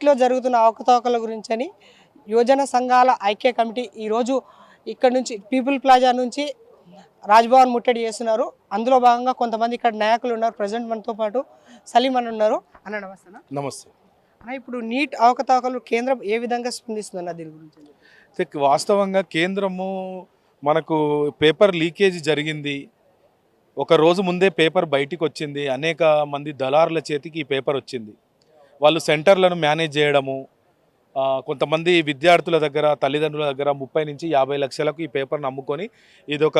నీటిలో జరుగుతున్న అవకతవకల గురించని యువజన సంఘాల ఐక్య కమిటీ ఈరోజు ఇక్కడ నుంచి పీపుల్ ప్లాజా నుంచి రాజ్భవన్ ముట్టడి చేస్తున్నారు. అందులో భాగంగా కొంతమంది ఇక్కడ నాయకులు ఉన్నారు. ప్రజెంట్ మనతో పాటు సలీం అని ఉన్నారు. అన్న నమస్తే. నమస్తే అన్న, ఇప్పుడు నీట్ అవకతవకలు కేంద్రం ఏ విధంగా స్పందిస్తుందన్న దీని గురించి? వాస్తవంగా కేంద్రము మనకు పేపర్ లీకేజ్ జరిగింది, ఒక రోజు ముందే పేపర్ బయటికి వచ్చింది, అనేక మంది దళారుల చేతికి ఈ పేపర్ వచ్చింది. వాళ్ళు సెంటర్లను మేనేజ్ చేయడము, కొంతమంది విద్యార్థుల దగ్గర తల్లిదండ్రుల దగ్గర 30 నుంచి 50 లక్షలకు ఈ పేపర్ను అమ్ముకొని ఇదొక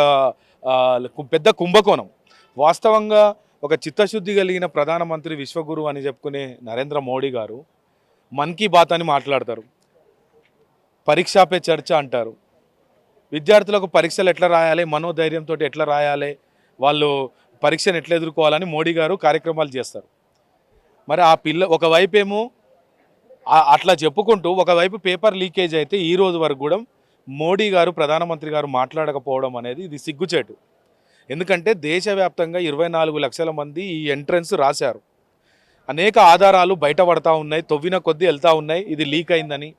పెద్ద కుంభకోణం. వాస్తవంగా ఒక చిత్తశుద్ధి కలిగిన ప్రధానమంత్రి విశ్వగురు అని చెప్పుకునే నరేంద్ర మోడీ గారు మన్ కీ బాత్ అని మాట్లాడతారు, పరీక్షా పే చర్చ అంటారు. విద్యార్థులకు పరీక్షలు ఎట్లా రాయాలి, మనోధైర్యంతో ఎట్లా రాయాలి, వాళ్ళు పరీక్షను ఎట్లా ఎదుర్కోవాలని మోడీ గారు కార్యక్రమాలు చేస్తారు. మరి ఆ ఒకవైపు ఏమో అట్లా చెప్పుకుంటూ ఒకవైపు పేపర్ లీకేజ్ అయితే ఈ రోజు వరకు కూడా మోడీ గారు ప్రధానమంత్రి గారు మాట్లాడకపోవడం అనేది ఇది సిగ్గుచేటు. ఎందుకంటే దేశవ్యాప్తంగా 24 లక్షల మంది ఈ ఎంట్రన్స్ రాశారు. అనేక ఆధారాలు బయటపడతా ఉన్నాయి, తవ్విన కొద్దీ వెళ్తూ ఉన్నాయి, ఇది లీక్ అయిందని,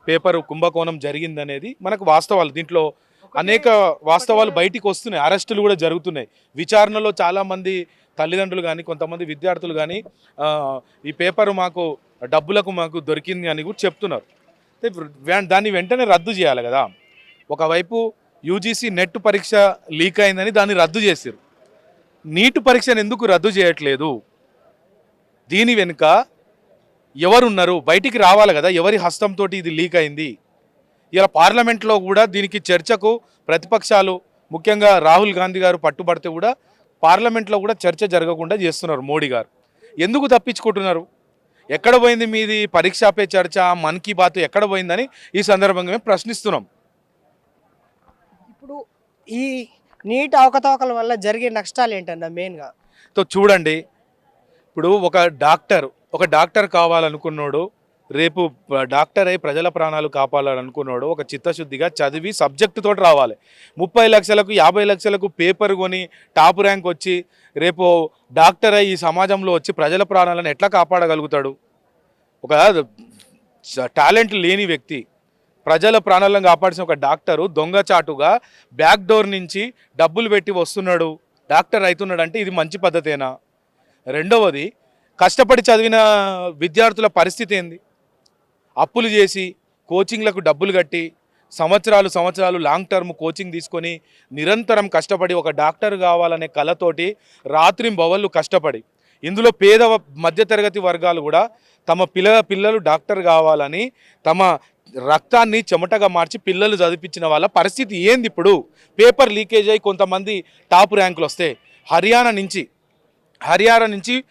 పేపర్ కుంభకోణం జరిగిందనేది మనకు వాస్తవాలు. దీంట్లో అనేక వాస్తవాలు బయటికి వస్తున్నాయి, అరెస్టులు కూడా జరుగుతున్నాయి. విచారణలో చాలామంది తల్లిదండ్రులు కానీ కొంతమంది విద్యార్థులు కానీ ఈ పేపర్ డబ్బులకు మాకు దొరికింది అని కూడా చెప్తున్నారు. దాన్ని వెంటనే రద్దు చేయాలి కదా. ఒకవైపు యూజీసీ నెట్ పరీక్ష లీక్ అయిందని దాన్ని రద్దు చేశారు, నీట్ పరీక్షను ఎందుకు రద్దు చేయట్లేదు? దీని వెనుక ఎవరున్నారు? బయటికి రావాలి కదా, ఎవరి హస్తంతో ఇది లీక్ అయింది. ఇలా పార్లమెంట్లో కూడా దీనికి చర్చకు ప్రతిపక్షాలు ముఖ్యంగా రాహుల్ గాంధీ గారు పట్టుబడితే కూడా పార్లమెంట్లో కూడా చర్చ జరగకుండా చేస్తున్నారు మోడీ గారు. ఎందుకు తప్పించుకుంటున్నారు? ఎక్కడ పోయింది మీది పరీక్షా పే చర్చ, మన్ కీ బాత్ ఎక్కడ పోయిందని ఈ సందర్భంగా మేము ప్రశ్నిస్తున్నాం. ఇప్పుడు ఈ నీట్ అవకతవకల వల్ల జరిగే నష్టాలు ఏంటన్నా మెయిన్గా? చూడండి, ఇప్పుడు ఒక డాక్టర్ కావాలనుకున్నాడు, రేపు డాక్టర్ అయి ప్రజల ప్రాణాలు కాపాడాలనుకున్నాడు, ఒక చిత్తశుద్ధిగా చదివి సబ్జెక్టు తోటి రావాలి. 30 లక్షలకు 50 లక్షలకు పేపర్ కొని టాప్ ర్యాంక్ వచ్చి రేపు డాక్టర్ అయి ఈ సమాజంలో వచ్చి ప్రజల ప్రాణాలను ఎట్లా కాపాడగలుగుతాడు? ఒక టాలెంట్ లేని వ్యక్తి ప్రజల ప్రాణాలను కాపాడిన ఒక డాక్టరు దొంగచాటుగా బ్యాక్ డోర్ నుంచి డబ్బులు పెట్టి వస్తున్నాడు, డాక్టర్ అవుతున్నాడు అంటే ఇది మంచి పద్ధతేనా? రెండవది, కష్టపడి చదివిన విద్యార్థుల పరిస్థితి ఏంది? అప్పులు చేసి కోచింగ్లకు డబ్బులు కట్టి సంవత్సరాలు లాంగ్ టర్మ్ కోచింగ్ తీసుకొని నిరంతరం కష్టపడి ఒక డాక్టర్ కావాలనే కళతోటి రాత్రింబవళ్ళు కష్టపడి, ఇందులో పేద మధ్యతరగతి వర్గాలు కూడా తమ పిల్లలు డాక్టర్ కావాలని తమ రక్తాన్ని చెమటగా మార్చి పిల్లలు చదివించిన వాళ్ళ పరిస్థితి ఏంది? ఇప్పుడు పేపర్ లీకేజ్ అయి కొంతమంది టాప్ ర్యాంకులు వస్తే హర్యానా నుంచి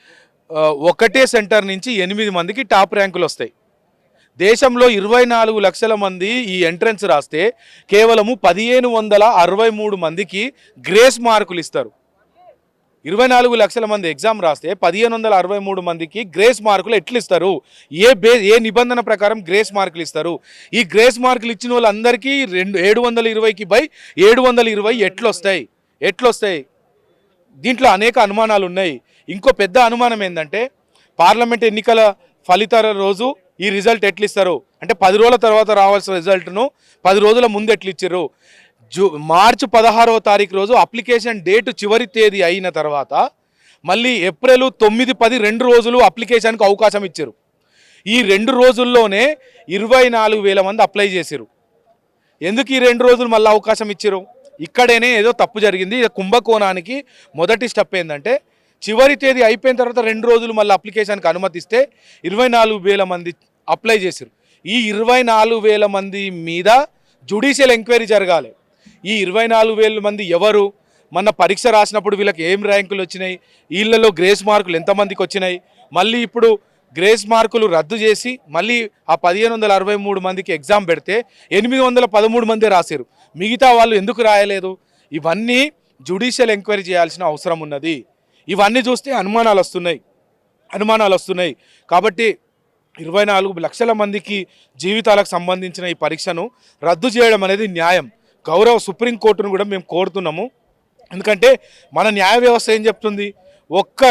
ఒకటే సెంటర్ నుంచి 8 మందికి టాప్ ర్యాంకులు వస్తాయి. దేశంలో 24 లక్షల మంది ఈ ఎంట్రన్స్ రాస్తే కేవలము 1563 మందికి గ్రేస్ మార్కులు ఇస్తారు. 24 లక్షల మంది ఎగ్జామ్ రాస్తే 1563 మందికి గ్రేస్ మార్కులు ఎట్లు ఇస్తారు? ఏ నిబంధన ప్రకారం గ్రేస్ మార్కులు ఇస్తారు? ఈ గ్రేస్ మార్కులు ఇచ్చిన వాళ్ళందరికీ 720కి బై 720 ఎట్లొస్తాయి? దీంట్లో అనేక అనుమానాలు ఉన్నాయి. ఇంకో పెద్ద అనుమానం ఏంటంటే పార్లమెంట్ ఎన్నికల ఫలితాల రోజు ఈ రిజల్ట్ ఎట్లు ఇస్తారు అంటే 10 రోజుల తర్వాత రావాల్సిన రిజల్ట్ను 10 రోజుల ముందు ఎట్లు ఇచ్చారు? మార్చి 16వ తారీఖు రోజు అప్లికేషన్ డేట్ చివరి తేదీ అయిన తర్వాత మళ్ళీ ఏప్రిల్ 9, 10 2 రోజులు అప్లికేషన్కి అవకాశం ఇచ్చారు. ఈ 2 రోజుల్లోనే 24,000 మంది అప్లై చేశారు. ఎందుకు ఈ 2 రోజులు మళ్ళీ అవకాశం ఇచ్చారు? ఇక్కడేనే ఏదో తప్పు జరిగింది. కుంభకోణానికి మొదటి స్టెప్ ఏంటంటే చివరి తేదీ అయిపోయిన తర్వాత 2 రోజులు మళ్ళీ అప్లికేషన్కి అనుమతిస్తే 24,000 మంది అప్లై చేశారు. ఈ 24,000 మంది మీద జ్యుడిషియల్ ఎంక్వైరీ జరగాలి. ఈ 24,000 మంది ఎవరు, మొన్న పరీక్ష రాసినప్పుడు వీళ్ళకి ఏం ర్యాంకులు వచ్చినాయి, వీళ్ళలో గ్రేస్ మార్కులు ఎంతమందికి వచ్చినాయి, మళ్ళీ ఇప్పుడు గ్రేస్ మార్కులు రద్దు చేసి మళ్ళీ ఆ 1563 మందికి ఎగ్జామ్ పెడితే 813 మంది రాశారు, మిగతా వాళ్ళు ఎందుకు రాయలేదు? ఇవన్నీ జ్యుడిషియల్ ఎంక్వైరీ చేయాల్సిన అవసరం ఉన్నది. ఇవన్నీ చూస్తే అనుమానాలు వస్తున్నాయి. కాబట్టి 24 లక్షల మందికి జీవితాలకు సంబంధించిన ఈ పరీక్షను రద్దు చేయడం అనేది న్యాయం. గౌరవ సుప్రీంకోర్టును కూడా మేము కోరుతున్నాము. ఎందుకంటే మన న్యాయ వ్యవస్థ ఏం చెప్తుంది? ఒక్క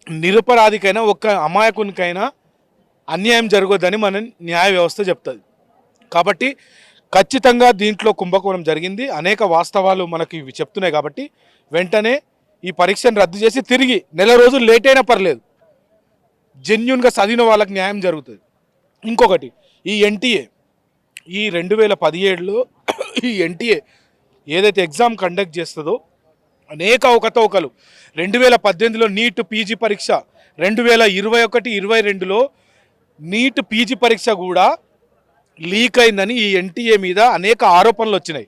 నిరపరాధికైనా ఒక్క అమాయకునికైనా అన్యాయం జరగొద్దని మన న్యాయ వ్యవస్థ చెప్తుంది. కాబట్టి ఖచ్చితంగా దీంట్లో కుంభకోణం జరిగింది. అనేక వాస్తవాలు మనకి ఇవి చెప్తున్నాయి. కాబట్టి వెంటనే ఈ పరీక్షను రద్దు చేసి తిరిగి నెల రోజులు లేట్ అయినా పర్లేదు, జెన్యున్గా చదివిన వాళ్ళకి న్యాయం జరుగుతుంది. ఇంకొకటి, ఈ ఎన్టీఏ ఈ 2017లో ఈ ఎన్టీఏ ఏదైతే ఎగ్జామ్ కండక్ట్ చేస్తుందో అనేక అవకతవకలు, 2018లో నీట్ పీజీ పరీక్ష, 2021-22లో నీట్ పీజీ పరీక్ష కూడా లీక్ అయిందని ఈ ఎన్టీఏ మీద అనేక ఆరోపణలు వచ్చినాయి.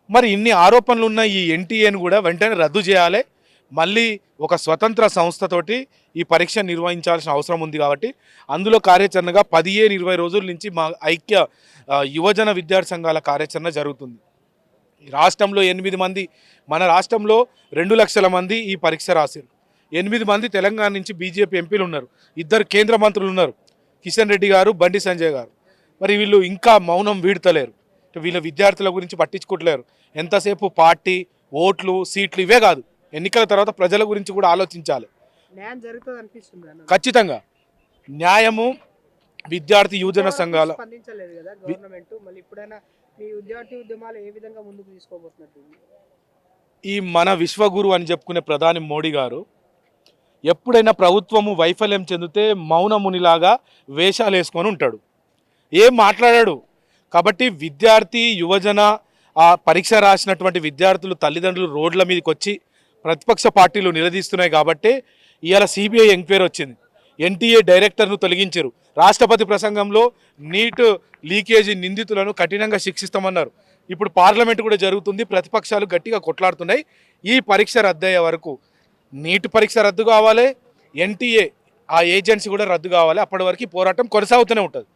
మరి ఇన్ని ఆరోపణలు ఉన్న ఈ ఎన్టీఏను కూడా వెంటనే రద్దు చేయాలి. మళ్ళీ ఒక స్వతంత్ర సంస్థతోటి ఈ పరీక్ష నిర్వహించాల్సిన అవసరం ఉంది. కాబట్టి అందులో కార్యాచరణగా 15-20 రోజుల నుంచి మా ఐక్య యువజన విద్యార్థి సంఘాల కార్యాచరణ జరుగుతుంది. రాష్ట్రంలో 8 మంది, మన రాష్ట్రంలో 2 లక్షల మంది ఈ పరీక్ష రాశారు. 8 మంది తెలంగాణ నుంచి బీజేపీ ఎంపీలు ఉన్నారు, 2 కేంద్ర మంత్రులు ఉన్నారు, కిషన్ రెడ్డి గారు, బండి సంజయ్ గారు. మరి వీళ్ళు ఇంకా మౌనం వీడతలేరు. వీళ్ళ విద్యార్థుల గురించి పట్టించుకోవట్లేరు. ఎంతసేపు పార్టీ, ఓట్లు, సీట్లు ఇవే కాదు, ఎన్నికల తర్వాత ప్రజల గురించి కూడా ఆలోచించాలి. న్యాయం జరుగుతుంది అనిపిస్తుంది. ఖచ్చితంగా న్యాయము విద్యార్థి యువజన సంఘాల స్పందించలేదు కదా గవర్నమెంట్. మళ్ళీ ఇప్పుడైనా మీ విద్యార్థి ఉద్యమాలు ఏ విధంగా ముందుకు తీసుకోబోతున్నట్టు? ఈ మన విశ్వగురు అని చెప్పుకునే ప్రధాని మోడీ గారు ఎప్పుడైనా ప్రభుత్వము వైఫల్యం చెందితే మౌనమునిలాగా వేషాలు వేసుకొని ఉంటాడు, ఏం మాట్లాడాడు. కాబట్టి విద్యార్థి యువజన ఆ పరీక్ష రాసినటువంటి విద్యార్థులు తల్లిదండ్రులు రోడ్ల మీదకి వచ్చి ప్రతిపక్ష పార్టీలు నిలదీస్తున్నాయి. కాబట్టి ఇవాళ సిబిఐ ఎంక్వైరీ వచ్చింది. ఎన్టీఏ డైరెక్టర్ను తొలగించారు. రాష్ట్రపతి ప్రసంగంలో నీట్ లీకేజీ నిందితులను కఠినంగా శిక్షిస్తామన్నారు. ఇప్పుడు పార్లమెంట్ కూడా జరుగుతుంది, ప్రతిపక్షాలు గట్టిగా కొట్లాడుతున్నాయి. ఈ పరీక్ష రద్దయ్యే వరకు నీట్ పరీక్ష రద్దు కావాలి, ఎన్టీఏ ఆ ఏజెన్సీ కూడా రద్దు కావాలి. అప్పటి వరకు పోరాటం కొనసాగుతూనే ఉంటుంది.